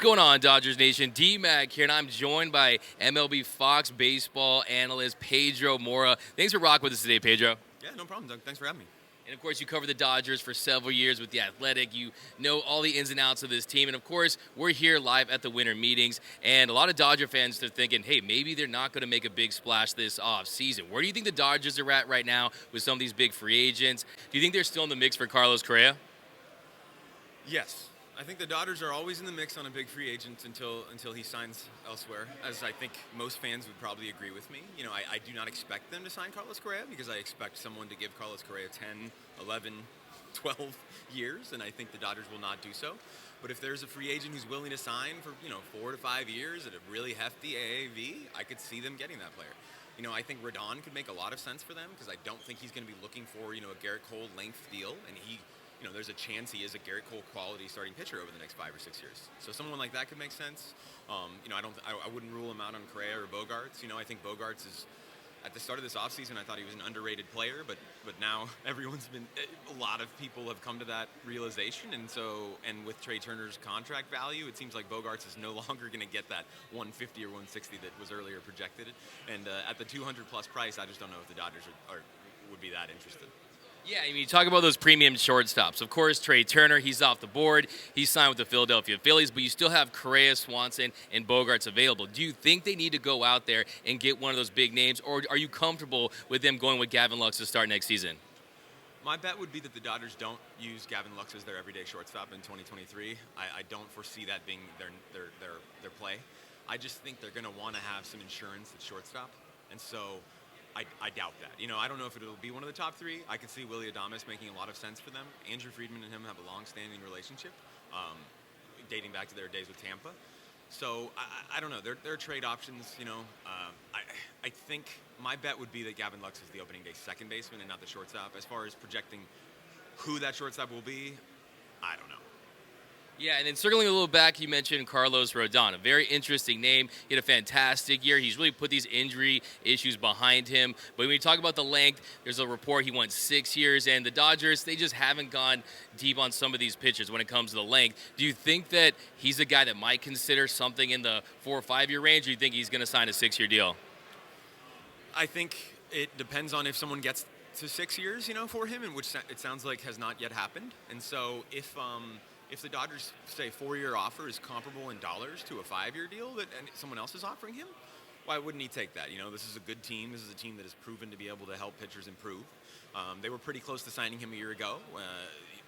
going on, Dodgers Nation? D-Mac here, and I'm joined by MLB Fox baseball analyst Pedro Mora. Thanks for rocking with us today, Pedro. Yeah, no problem, Doug. Thanks for having me. And, of course, you covered the Dodgers for several years with The Athletic. You know all the ins and outs of this team. And, of course, we're here live at the winter meetings. And a lot of Dodger fans are thinking, hey, maybe they're not going to make a big splash this offseason. Where do you think the Dodgers are at right now with some of these big free agents? Do you think they're still in the mix for Carlos Correa? Yes, I think the Dodgers are always in the mix on a big free agent until he signs elsewhere, as I think most fans would probably agree with me. You know, I do not expect them to sign Carlos Correa because I expect someone to give Carlos Correa 10, 11, 12 years, and I think the Dodgers will not do so. But if there's a free agent who's willing to sign for, 4 to 5 years at a really hefty AAV, I could see them getting that player. You know, I think Rodon could make a lot of sense for them because I don't think he's going to be looking for, a Garrett Cole length deal, and there's a chance he is a Garrett Cole quality starting pitcher over the next 5 or 6 years. So someone like that could make sense. I wouldn't rule him out on Correa or Bogarts. I think Bogarts is, at the start of this offseason, I thought he was an underrated player, but now a lot of people have come to that realization. And with Trey Turner's contract value, it seems like Bogarts is no longer going to get that 150 or 160 that was earlier projected. And at the 200 plus price, I just don't know if the Dodgers would be that interested. Yeah, I mean, you talk about those premium shortstops. Of course, Trey Turner, he's off the board. He's signed with the Philadelphia Phillies, but you still have Correa, Swanson, and Bogarts available. Do you think they need to go out there and get one of those big names, or are you comfortable with them going with Gavin Lux to start next season? My bet would be that the Dodgers don't use Gavin Lux as their everyday shortstop in 2023. I don't foresee that being their play. I just think they're going to want to have some insurance at shortstop, and so I doubt that. I don't know if it'll be one of the top three. I could see Willy Adames making a lot of sense for them. Andrew Friedman and him have a long-standing relationship, dating back to their days with Tampa. So I don't know. There are trade options. I think my bet would be that Gavin Lux is the opening day second baseman and not the shortstop. As far as projecting who that shortstop will be, I don't know. Yeah, and then circling a little back, you mentioned Carlos Rodon, a very interesting name. He had a fantastic year. He's really put these injury issues behind him. But when you talk about the length, there's a report he went 6 years, and the Dodgers, they just haven't gone deep on some of these pitchers when it comes to the length. Do you think that he's a guy that might consider something in the 4 or 5 year range, or do you think he's going to sign a 6-year deal? I think it depends on if someone gets to 6 years, for him, and which it sounds like has not yet happened. And so if the Dodgers say 4-year offer is comparable in dollars to a 5-year deal that someone else is offering him, why wouldn't he take that? This is a good team. This is a team that has proven to be able to help pitchers improve. They were pretty close to signing him a year ago.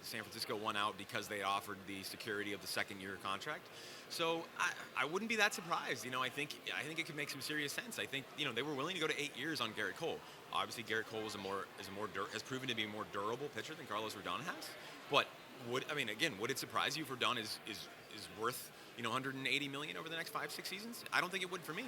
San Francisco won out because they offered the security of the second-year contract. So I wouldn't be that surprised. I think it could make some serious sense. I think they were willing to go to 8 years on Garrett Cole. Obviously, Garrett Cole has proven to be a more durable pitcher than Carlos Rodon has. But would it surprise you if Rodon is worth $180 million over the next 5-6 seasons? I don't think it would for me.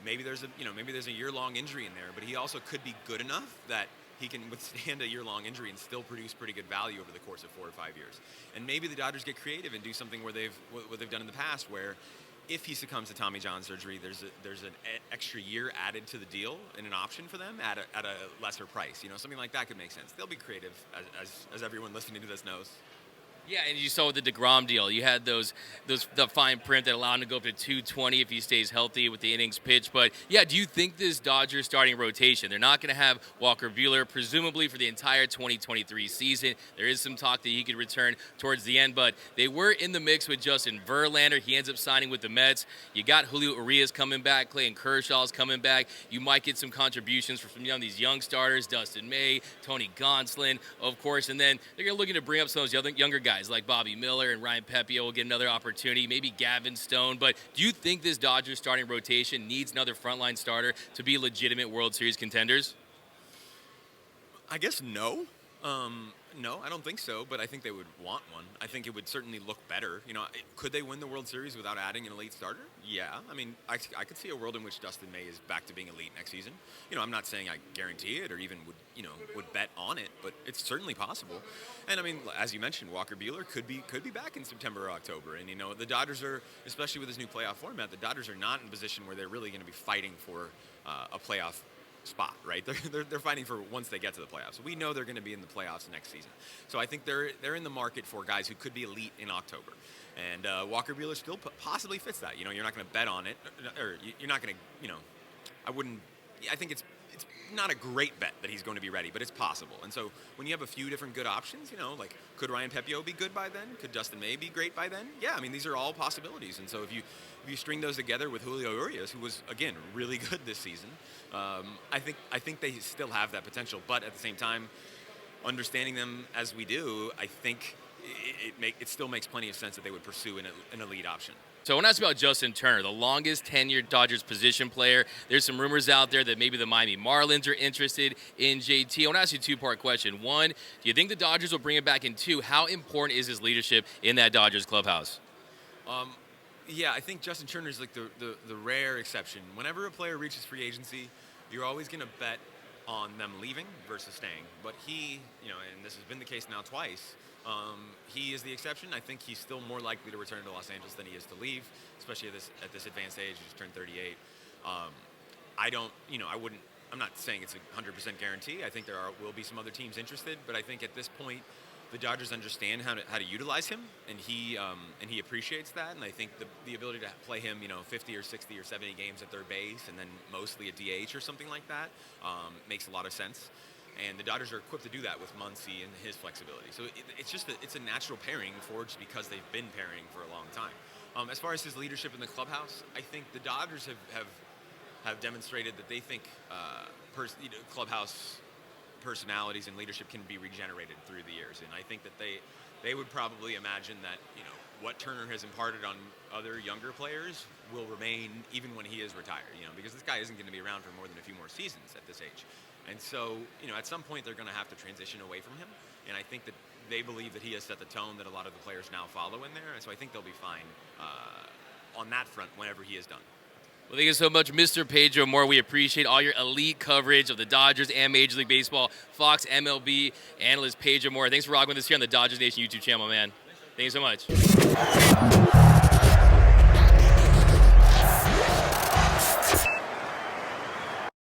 Maybe there's a year-long injury in there, but he also could be good enough that he can withstand a year-long injury and still produce pretty good value over the course of 4 or 5 years. And maybe the Dodgers get creative and do something what they've done in the past, where if he succumbs to Tommy John surgery, there's an extra year added to the deal and an option for them at a lesser price. Something like that could make sense. They'll be creative, as everyone listening to this knows. Yeah, and you saw with the DeGrom deal, you had the fine print that allowed him to go up to 220 if he stays healthy with the innings pitched. But yeah, do you think this Dodgers starting rotation, they're not going to have Walker Buehler presumably for the entire 2023 season? There is some talk that he could return towards the end, but they were in the mix with Justin Verlander. He ends up signing with the Mets. You got Julio Urias coming back, Clayton Kershaw's coming back. You might get some contributions from these young starters, Dustin May, Tony Gonsolin, of course, and then they're looking to bring up some of those younger guys like Bobby Miller and Ryan Pepiot will get another opportunity, maybe Gavin Stone. But do you think this Dodgers starting rotation needs another frontline starter to be legitimate World Series contenders? I guess no. No, I don't think so, but I think they would want one. I think it would certainly look better. Could they win the World Series without adding an elite starter? Yeah. I could see a world in which Dustin May is back to being elite next season. I'm not saying I guarantee it or even would bet on it, but it's certainly possible. And as you mentioned, Walker Buehler could be back in September or October. And the Dodgers are, especially with this new playoff format, the Dodgers are not in a position where they're really going to be fighting for a playoff spot, right? They're fighting for once they get to the playoffs. We know they're going to be in the playoffs next season. So I think they're in the market for guys who could be elite in October. And Walker Buehler still possibly fits that. You're not going to bet on it, or you're not going to, I think it's not a great bet that he's going to be ready, but it's possible. And so when you have a few different good options, like could Ryan Pepio be good by then? Could Dustin May be great by then? Yeah, I mean, these are all possibilities. And so if you string those together with Julio Urias, who was, again, really good this season, I think they still have that potential. But at the same time, understanding them as we do, I think it still makes plenty of sense that they would pursue an elite option. So I want to ask about Justin Turner, the longest tenured Dodgers position player. There's some rumors out there that maybe the Miami Marlins are interested in JT. I want to ask you a two-part question. One, do you think the Dodgers will bring him back? And two, how important is his leadership in that Dodgers clubhouse? Yeah, I think Justin Turner is like the rare exception. Whenever a player reaches free agency, you're always going to bet on them leaving versus staying. But he, and this has been the case now twice, he is the exception. I think he's still more likely to return to Los Angeles than he is to leave, especially at this advanced age. He just turned 38. I'm not saying it's a 100% guarantee. I think there will be some other teams interested, but I think at this point, the Dodgers understand how to utilize him, and he appreciates that. And I think the ability to play him, 50 or 60 or 70 games at third base, and then mostly a DH or something like that, makes a lot of sense. And the Dodgers are equipped to do that with Muncy and his flexibility. So it's a natural pairing forged because they've been pairing for a long time. As far as his leadership in the clubhouse, I think the Dodgers have demonstrated that they think clubhouse personalities and leadership can be regenerated through the years. And I think that they would probably imagine that what Turner has imparted on other younger players will remain even when he is retired. Because this guy isn't going to be around for more than a few more seasons at this age. And so, at some point they're going to have to transition away from him. And I think that they believe that he has set the tone that a lot of the players now follow in there. And so I think they'll be fine on that front whenever he is done. Well, thank you so much, Mr. Pedro Moore. We appreciate all your elite coverage of the Dodgers and Major League Baseball. Fox MLB analyst Pedro Moore. Thanks for rocking with us here on the Dodgers Nation YouTube channel, man. Thank you so much.